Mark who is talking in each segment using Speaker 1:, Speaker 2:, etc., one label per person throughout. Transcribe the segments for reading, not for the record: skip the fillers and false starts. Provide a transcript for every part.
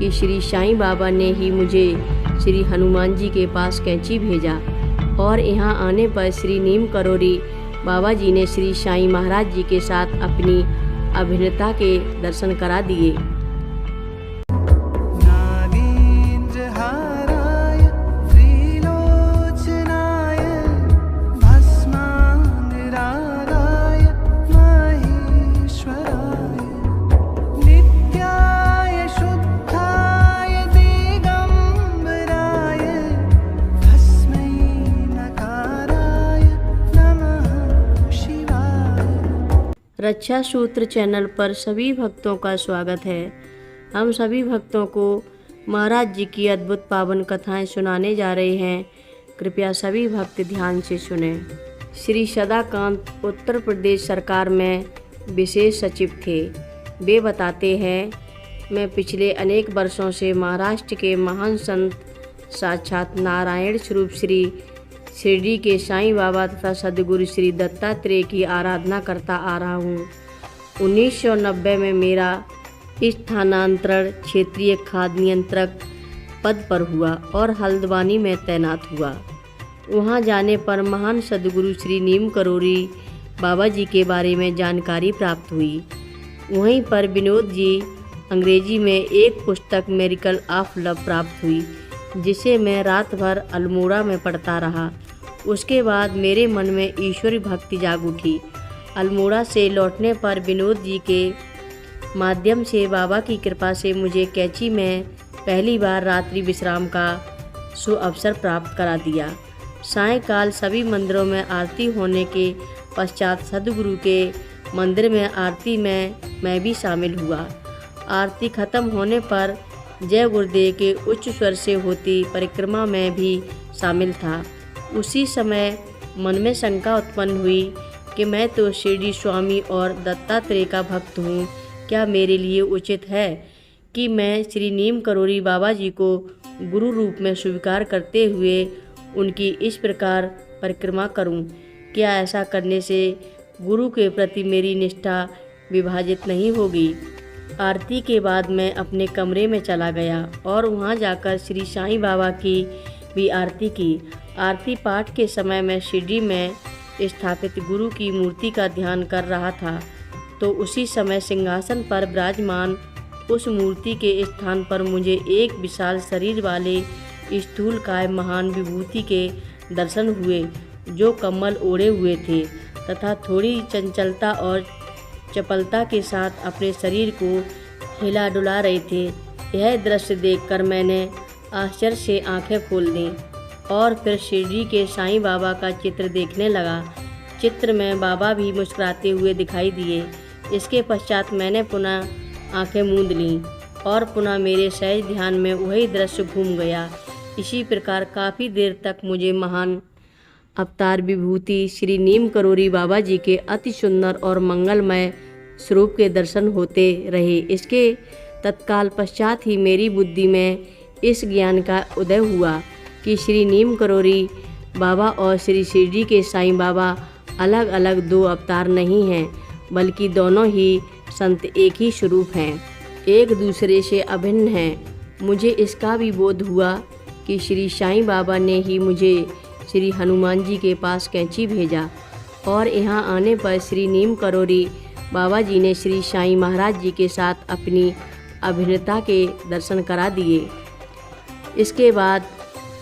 Speaker 1: कि श्री साईं बाबा ने ही मुझे श्री हनुमान जी के पास कैंची भेजा और यहाँ आने पर श्री नीम करोरी बाबा जी ने श्री साईं महाराज जी के साथ अपनी अभिन्नता के दर्शन करा दिए। रक्षा सूत्र चैनल पर सभी भक्तों का स्वागत है। हम सभी भक्तों को महाराज जी की अद्भुत पावन कथाएं सुनाने जा रहे हैं। कृपया सभी भक्त ध्यान से सुने। श्री सदाकांत उत्तर प्रदेश सरकार में विशेष सचिव थे। वे बताते हैं, मैं पिछले अनेक वर्षों से महाराष्ट्र के महान संत साक्षात नारायण स्वरूप श्री शिरडी के साईं बाबा तथा सद्गुरु श्री दत्तात्रेय की आराधना करता आ रहा हूँ। 1990 में मेरा स्थानांतरण क्षेत्रीय खाद्य नियंत्रक पद पर हुआ और हल्द्वानी में तैनात हुआ। वहाँ जाने पर महान सद्गुरु श्री नीम करोरी बाबा जी के बारे में जानकारी प्राप्त हुई। वहीं पर विनोद जी अंग्रेजी में एक पुस्तक मेरिकल ऑफ लव प्राप्त हुई, जिसे मैं रात भर अल्मोड़ा में पढ़ता रहा। उसके बाद मेरे मन में ईश्वरी भक्ति जाग उठी। अल्मोड़ा से लौटने पर विनोद जी के माध्यम से बाबा की कृपा से मुझे कैंची में पहली बार रात्रि विश्राम का सुअवसर प्राप्त करा दिया। सायंकाल सभी मंदिरों में आरती होने के पश्चात सद्गुरु के मंदिर में आरती में मैं भी शामिल हुआ। आरती खत्म होने पर जय गुरुदेव के उच्च स्वर से होती परिक्रमा में भी शामिल था। उसी समय मन में शंका उत्पन्न हुई कि मैं तो शिरडी स्वामी और दत्तात्रेय का भक्त हूँ। क्या मेरे लिए उचित है कि मैं श्री नीम करोरी बाबा जी को गुरु रूप में स्वीकार करते हुए उनकी इस प्रकार परिक्रमा करूं? क्या ऐसा करने से गुरु के प्रति मेरी निष्ठा विभाजित नहीं होगी? आरती के बाद मैं अपने कमरे में चला गया और वहां जाकर श्री साईं बाबा की भी आरती की। आरती पाठ के समय मैं शिरडी में स्थापित गुरु की मूर्ति का ध्यान कर रहा था, तो उसी समय सिंहासन पर विराजमान उस मूर्ति के स्थान पर मुझे एक विशाल शरीर वाले स्थूलकाय महान विभूति के दर्शन हुए, जो कम्बल ओढ़े हुए थे तथा थोड़ी चंचलता और चपलता के साथ अपने शरीर को हिला डुला रहे थे। यह दृश्य देखकर मैंने आश्चर्य से आंखें खोल दी और फिर शिरडी के साईं बाबा का चित्र देखने लगा। चित्र में बाबा भी मुस्कुराते हुए दिखाई दिए। इसके पश्चात मैंने पुनः आंखें मूंद लीं और पुनः मेरे सहज ध्यान में वही दृश्य घूम गया। इसी प्रकार काफ़ी देर तक मुझे महान अवतार विभूति श्री नीम करोरी बाबा जी के अति सुंदर और मंगलमय स्वरूप के दर्शन होते रहे। इसके तत्काल पश्चात ही मेरी बुद्धि में इस ज्ञान का उदय हुआ कि श्री नीम करोरी बाबा और श्री शिरडी के साईं बाबा अलग अलग दो अवतार नहीं हैं, बल्कि दोनों ही संत एक ही स्वरूप हैं, एक दूसरे से अभिन्न हैं। मुझे इसका भी बोध हुआ कि श्री साईं बाबा ने ही मुझे श्री हनुमान जी के पास कैंची भेजा और यहाँ आने पर श्री नीम करोरी बाबा जी ने श्री साईं महाराज जी के साथ अपनी अभिन्नता के दर्शन करा दिए। इसके बाद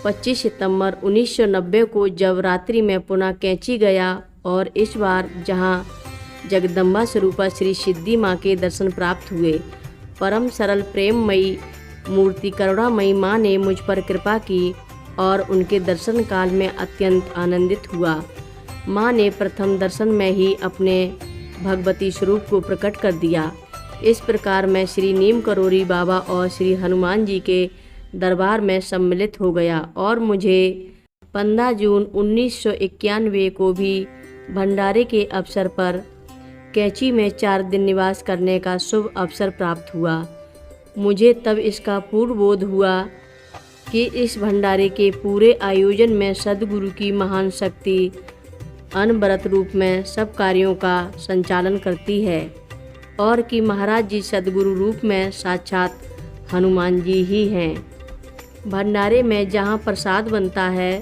Speaker 1: 25 सितंबर 1990 को जब रात्रि में पुनः कैंची गया और इस बार जहाँ जगदम्बा स्वरूपा श्री सिद्धि माँ के दर्शन प्राप्त हुए। परम सरल प्रेममयी मूर्ति करुणामयी माँ ने मुझ पर कृपा की और उनके दर्शन काल में अत्यंत आनंदित हुआ। माँ ने प्रथम दर्शन में ही अपने भगवती स्वरूप को प्रकट कर दिया। इस प्रकार मैं श्री नीम करोरी बाबा और श्री हनुमान जी के दरबार में सम्मिलित हो गया और मुझे 15 जून 1991 को भी भंडारे के अवसर पर कैंची में 4 दिन निवास करने का शुभ अवसर प्राप्त हुआ। मुझे तब इसका पूर्ण बोध हुआ कि इस भंडारे के पूरे आयोजन में सद्गुरु की महान शक्ति अनवरत रूप में सब कार्यों का संचालन करती है और कि महाराज जी सद्गुरु रूप में साक्षात हनुमान जी ही हैं। भंडारे में जहाँ प्रसाद बनता है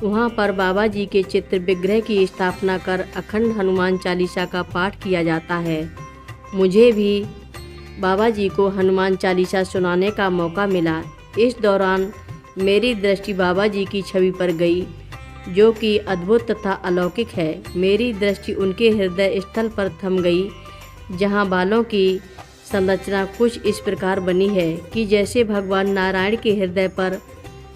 Speaker 1: वहाँ पर बाबा जी के चित्र विग्रह की स्थापना कर अखंड हनुमान चालीसा का पाठ किया जाता है। मुझे भी बाबा जी को हनुमान चालीसा सुनाने का मौका मिला। इस दौरान मेरी दृष्टि बाबा जी की छवि पर गई, जो कि अद्भुत तथा अलौकिक है। मेरी दृष्टि उनके हृदय स्थल पर थम गई, जहाँ बालों की संरचना कुछ इस प्रकार बनी है कि जैसे भगवान नारायण के हृदय पर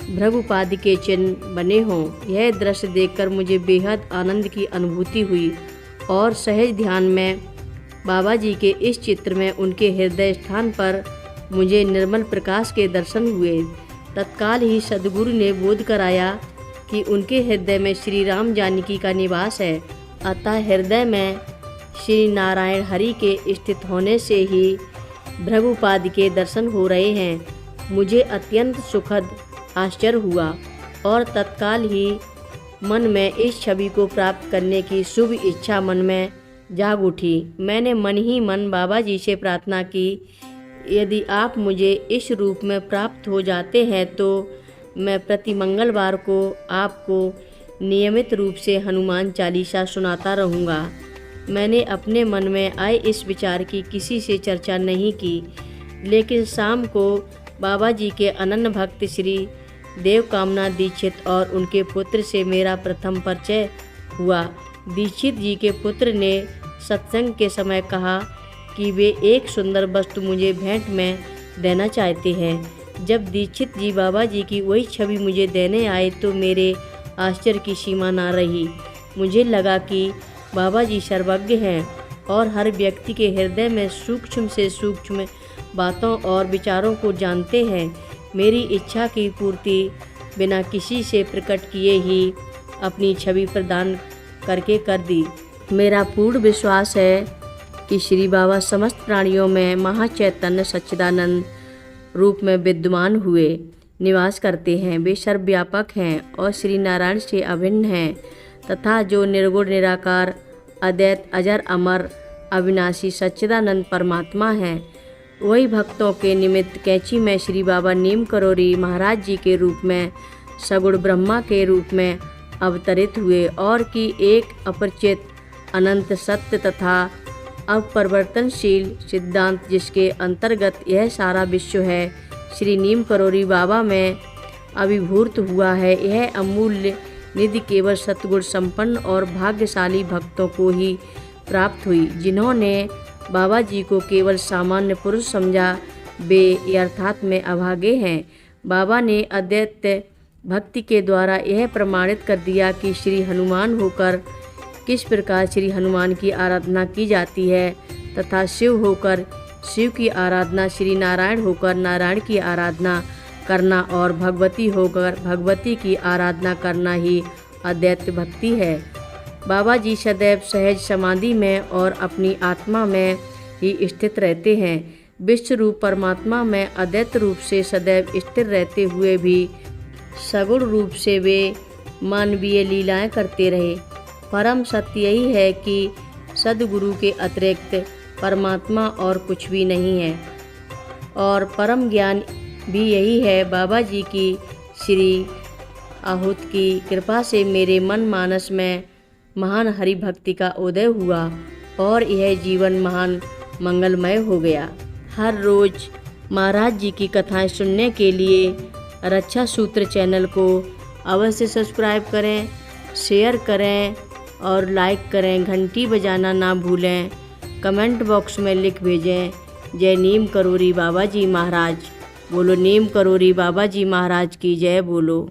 Speaker 1: भृगुपाद के चिन्ह बने हों। यह दृश्य देखकर मुझे बेहद आनंद की अनुभूति हुई और सहज ध्यान में बाबा जी के इस चित्र में उनके हृदय स्थान पर मुझे निर्मल प्रकाश के दर्शन हुए। तत्काल ही सद्गुरु ने बोध कराया कि उनके हृदय में श्री राम जानकी का निवास है, अतः हृदय में श्री नारायण हरि के स्थित होने से ही भृगुपाद के दर्शन हो रहे हैं। मुझे अत्यंत सुखद आश्चर्य हुआ और तत्काल ही मन में इस छवि को प्राप्त करने की शुभ इच्छा मन में जाग उठी। मैंने मन ही मन बाबा जी से प्रार्थना की, यदि आप मुझे इस रूप में प्राप्त हो जाते हैं तो मैं प्रति मंगलवार को आपको नियमित रूप से हनुमान चालीसा सुनाता रहूँगा। मैंने अपने मन में आए इस विचार की किसी से चर्चा नहीं की, लेकिन शाम को बाबा जी के अनन्य भक्त श्री देवकामना दीक्षित और उनके पुत्र से मेरा प्रथम परिचय हुआ। दीक्षित जी के पुत्र ने सत्संग के समय कहा कि वे एक सुंदर वस्तु मुझे भेंट में देना चाहते हैं। जब दीक्षित जी बाबा जी की वही छवि मुझे देने आए तो मेरे आश्चर्य की सीमा ना रही। मुझे लगा कि बाबा जी सर्वज्ञ हैं और हर व्यक्ति के हृदय में सूक्ष्म से सूक्ष्म बातों और विचारों को जानते हैं। मेरी इच्छा की पूर्ति बिना किसी से प्रकट किए ही अपनी छवि प्रदान करके कर दी। मेरा पूर्ण विश्वास है कि श्री बाबा समस्त प्राणियों में महाचैतन्य सच्चिदानंद रूप में विद्यमान हुए निवास करते हैं। वे सर्वव्यापक हैं और श्री नारायण से अभिन्न हैं तथा जो निर्गुण निराकार अद्वैत अजर अमर अविनाशी सच्चिदानंद परमात्मा हैं, वही भक्तों के निमित्त कैंची में श्री बाबा नीम करोरी महाराज जी के रूप में सगुण ब्रह्मा के रूप में अवतरित हुए और कि एक अपरिचित अनंत सत्य तथा अपरिवर्तनशील सिद्धांत जिसके अंतर्गत यह सारा विश्व है, श्री नीम करोरी बाबा में अभिभूत हुआ है। यह अमूल्य निधि केवल सतगुण संपन्न और भाग्यशाली भक्तों को ही प्राप्त हुई, जिन्होंने बाबा जी को केवल सामान्य पुरुष समझा, वे अर्थात में अभागे हैं। बाबा ने अद्वैत भक्ति के द्वारा यह प्रमाणित कर दिया कि श्री हनुमान होकर किस प्रकार श्री हनुमान की आराधना की जाती है तथा शिव होकर शिव की आराधना, श्री नारायण होकर नारायण की आराधना करना और भगवती होकर भगवती की आराधना करना ही अद्वैत भक्ति है। बाबा जी सदैव सहज समाधि में और अपनी आत्मा में ही स्थित रहते हैं। विश्व रूप परमात्मा में अद्वैत रूप से सदैव स्थिर रहते हुए भी सगुण रूप से वे मानवीय लीलाएं करते रहे। परम सत्य यही है कि सद्गुरु के अतिरिक्त परमात्मा और कुछ भी नहीं है और परम ज्ञान भी यही है। बाबा जी की श्री आहूत की कृपा से मेरे मन मानस में महान हरि भक्ति का उदय हुआ और यह जीवन महान मंगलमय हो गया। हर रोज महाराज जी की कथाएं सुनने के लिए रक्षा सूत्र चैनल को अवश्य सब्सक्राइब करें, शेयर करें और लाइक करें। घंटी बजाना ना भूलें। कमेंट बॉक्स में लिख भेजें, जय नीम करोरी बाबा जी महाराज। बोलो नीम करोरी बाबा जी महाराज की जय बोलो।